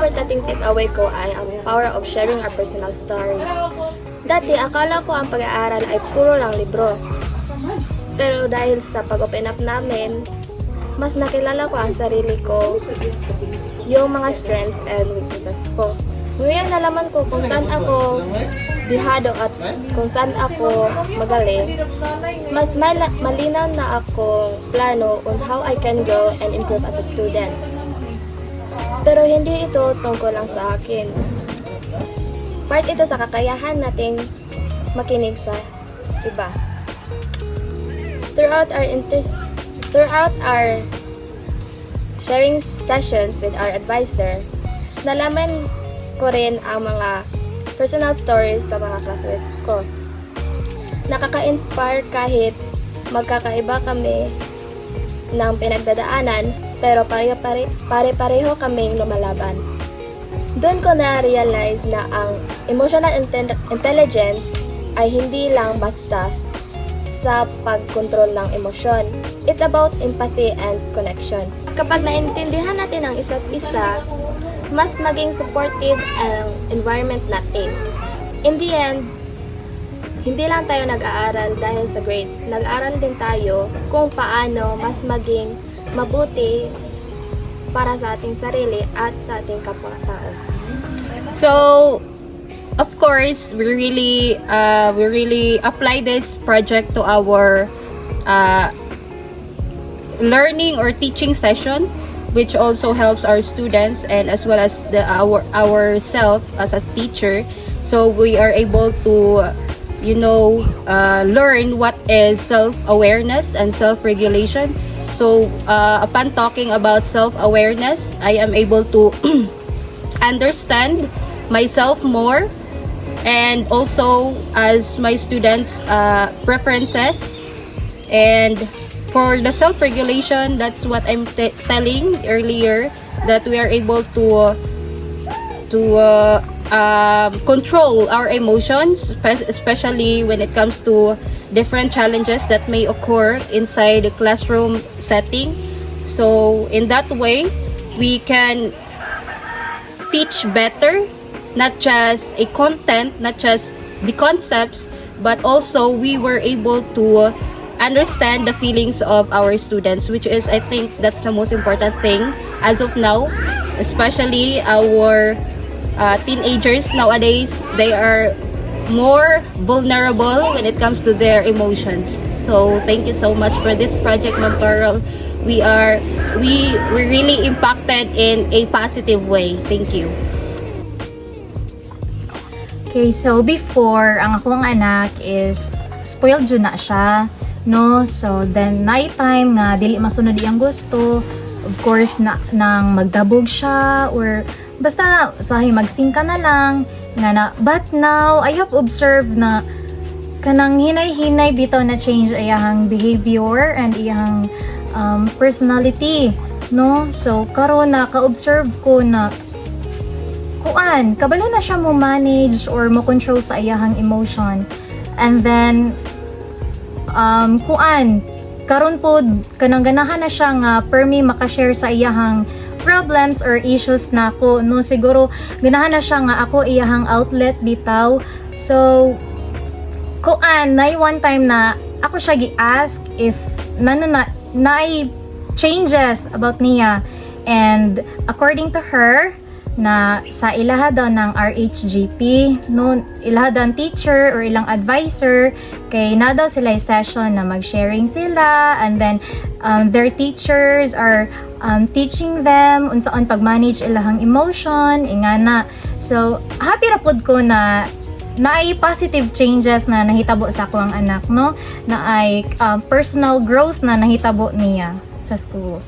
importanteng take-away ko ay ang power of sharing our personal stories. Dati, akala ko ang pag-aaral ay puro lang libro. Pero dahil sa pag-open up namin, mas nakilala ko ang sarili ko, yung mga strengths and weaknesses ko. Ngayon nalaman ko kung saan ako dihado at kung saan ako magaling, mas malinaw na akong plano on how I can grow and improve as a student. Pero hindi ito tungkol lang sa akin. Part ito sa kakayahan nating makinig sa iba. Throughout our sharing sessions with our advisor, nalaman ko rin ang mga personal stories sa mga classmates ko. Nakaka-inspire kahit magkakaiba kami ng pinagdadaanan, pero pare-pareho kaming lumalaban. Doon ko na-realize na ang emotional intelligence ay hindi lang basta sa pagkontrol ng emosyon. It's about empathy and connection. Kapag naintindihan natin ang isa't isa, mas maging supportive ang environment natin. In the end, hindi lang tayo nag-aaral dahil sa grades. Nag-aaral din tayo kung paano mas maging mabuti para sa ating sarili at sa ating kapwa-tao. So, of course, we really apply this project to our learning or teaching session, which also helps our students and as well as ourselves as a teacher. So we are able to, learn what is self-awareness and self-regulation. So upon talking about self-awareness, I am able to understand myself more, and also as my students' preferences. And for the self-regulation, that's what I'm telling earlier, that we are able to control our emotions, especially when it comes to different challenges that may occur inside the classroom setting. So in that way, we can teach better, not just a content, not just the concepts, but also we were able to understand the feelings of our students, which is, I think, that's the most important thing as of now, especially our teenagers nowadays. They are more vulnerable when it comes to their emotions. So thank you so much for this project, Ma'am Pearl. We really impacted in a positive way. Thank you. Okay, so before, ang akong anak is spoiled jud na siya, no? So then nighttime nga dili masunod iyang gusto, of course nang magdabog siya or basta sahi magsingka na lang nga na. But now I have observed na kanang hinay-hinay bitaw na change iyang behavior and iyang personality, no? So karon na ka-observe ko na kabalo na siya mo manage or mo control sa iyahang emotion. And then karon po kanang ganahan na siya nga permi makashare sa iyahang problems or issues nako, no? Siguro ganahan na siya nga ako iyahang outlet bitaw. So nay one time na ako siya gi-ask if na changes about niya, and according to her na sa ilaha daw ng RHGP, no, ilaha daw ang teacher or ilang advisor kay na daw sila session na mag-sharing sila, and then their teachers are teaching them unsaon pag-manage ilahang emotion ingana. So happy ra pud ko na naay positive changes na nahitabo sa ako ang anak, no, na ay personal growth na nahitabo niya sa school.